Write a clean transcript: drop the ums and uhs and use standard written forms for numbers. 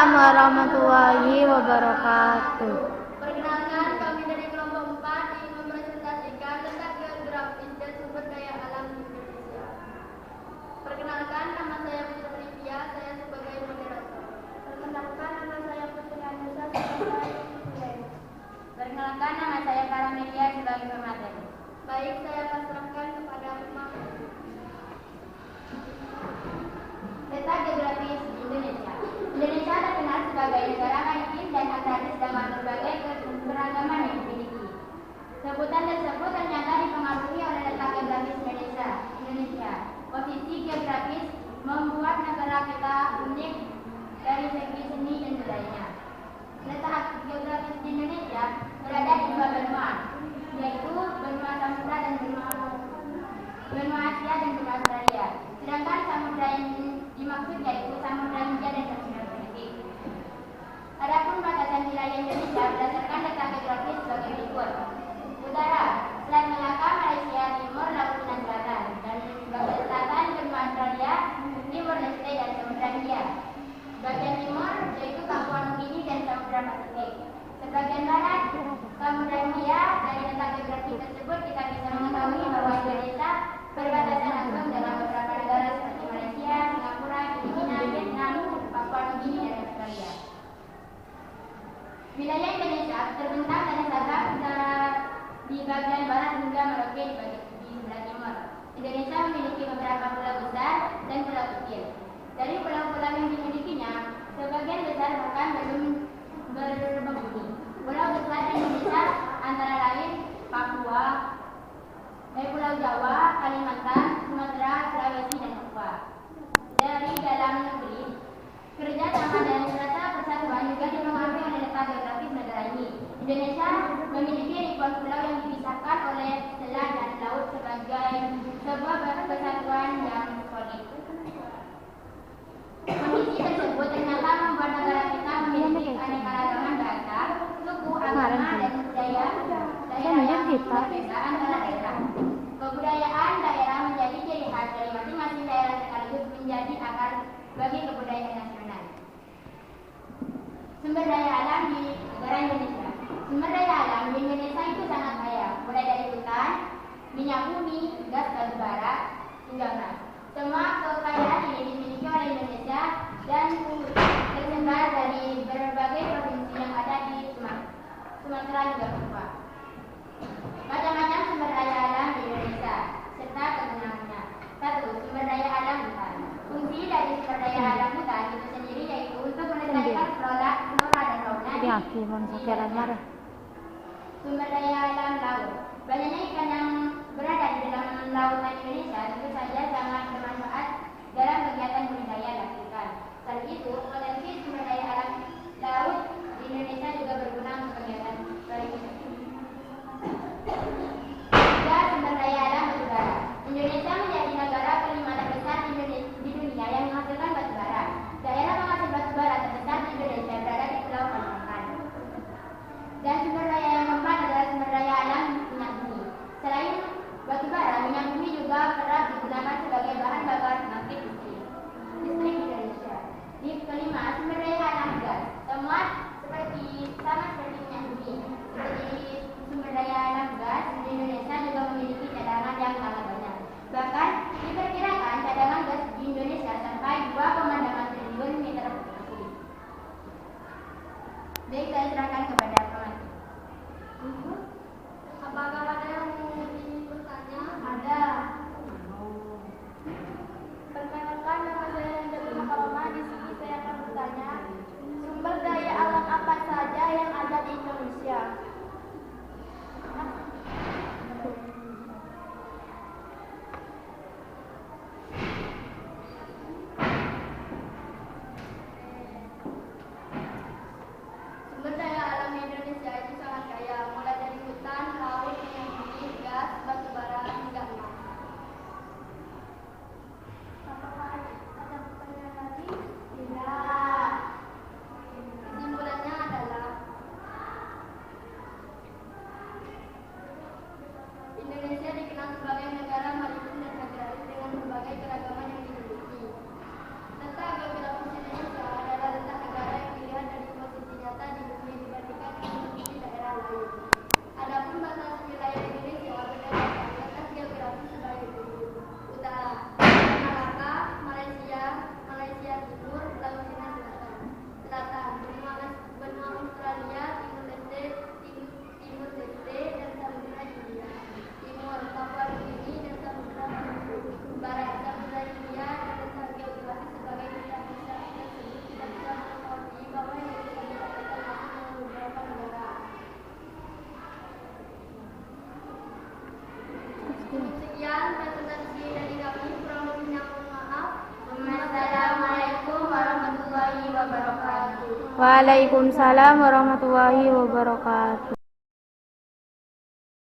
Waalaikumsalam warahmatullahi wabarakatuh. Perkenalkan, kami dari kelompok 4 ingin mempresentasikan tentang geografis dan sumber daya alam di Indonesia. Perkenalkan, nama saya Putri Livia, saya sebagai moderator. Perkenalkan, nama saya Putri Anissa sebagai student. Perkenalkan, nama saya Karamelia sebagai pemateri. Baik, saya pasrahkan kepada Umar. Peta geografis Indonesia. Indonesia terkenal sebagai negara maritim dan agraris dengan berbagai keragaman yang dimiliki. Sebutan tersebut ternyata dipengaruhi oleh letak geografis Indonesia. Posisi geografis membuat negara kita unik dari segi seni dan budayanya. Letak geografis di Indonesia berada di dua benua, yaitu benua Samudra dan benua Asia dan benua Australia. Sedangkan samudra yang dimaksud yaitu Samudra Hindia dan Samudra Pasifik. Adapun batasan wilayah Indonesia berdasarkan letak geografis sebagai berikut. Utara, Selat Melaka, Malaysia, timur Laut Cina Selatan, dan bagian selatan benua Australia, Timur Leste dan Samudra Hindia. Bagian timur yaitu Papua Nugini dan Samudra Pasifik. Sebagian barat, Samudra Hindia. Dari letak geografis tersebut kita bisa mengetahui bahwa Indonesia berbatasan langsung dengan beberapa negara seperti Malaysia, Singapura, Filipina, Vietnam, Papua Nugini dan Australia. Wilayah Indonesia terbentang dan ragam di bagian barat hingga Merauke di sebelah timur. Indonesia memiliki beberapa pulau besar dan pulau kecil. Dari pulau-pulau yang dimilikinya, sebagian besar bahkan belum berpenghuni. Pulau besar di Indonesia antara lain Papua, Pulau Jawa, Kalimantan, Sumatera, Sulawesi, dan Papua. Dari dalam negeri, kerja sama dan rasa persatuan juga dipengaruhi oleh letak geografis negara ini. Indonesia memiliki ribuan pulau yang dipisahkan oleh selat dan laut sebagai sebuah kesatuan yang solid. Kondisi tersebut ternyata membuat negara kita memiliki keanekaragaman bahasa, suku, agama, dan budaya daerah yang berbeda antara daerah. Kebudayaan daerah menjadi ciri khas dari masing-masing daerah sekaligus menjadi akar bagi kebudayaan nasional. Sumber daya alam di negara Indonesia. Sumber daya alam di Indonesia itu sangat kaya, mulai dari hutan, minyak bumi, gas batu bara, hingga emas. Semua kekayaan ini dimiliki oleh Indonesia dan tersebar dari berbagai provinsi yang ada di Sumatera hingga Papua. Macam-macam sumber daya alam di Indonesia serta kegunaannya. 1. Sumber daya alam hutan. Fungsi dari sumber daya alam hutan itu sendiri yaitu untuk melestarikan flora dan fauna di Indonesia. Sumber daya alam laut. Banyaknya ikan yang berada di dalam lautan Indonesia tentu saja sangat bermanfaat dalam kegiatan budidaya dan ikan. Selain itu, potensi sumber daya alam laut di Indonesia juga berguna untuk kegiatan pariwisata. 3. Sumber daya alam batu bara. Indonesia menjadi negara kelima terbesar di dunia yang menghasilkan batu bara. Daerah penghasil batu bara terbesar di Indonesia berada di Pulau Kalimantan. Dan sumber daya yang keempat adalah sumber daya alam minyak bumi. Selain batu bara, minyak bumi juga kerap digunakan sebagai bahan bakar pembangkit listrik Indonesia. Di kelima, sumber daya alam gas. Temuan sama seperti minyak bumi, seperti sumber daya alam gas di Indonesia juga memiliki cadangan yang sangat banyak. Bahkan diperkirakan cadangan gas di Indonesia sampai 2,8 triliun meter kubik. Baik, saya serahkan kepada pengantin. Apakah ada yang ingin bertanya? Ada. Perkenalkan, nama saya Hendra Makaloma. Di sini saya akan bertanya, sumber daya alam apa saja yang ada di Indonesia? Sumber daya alam Waalaikumsalam warahmatullahi wabarakatuh.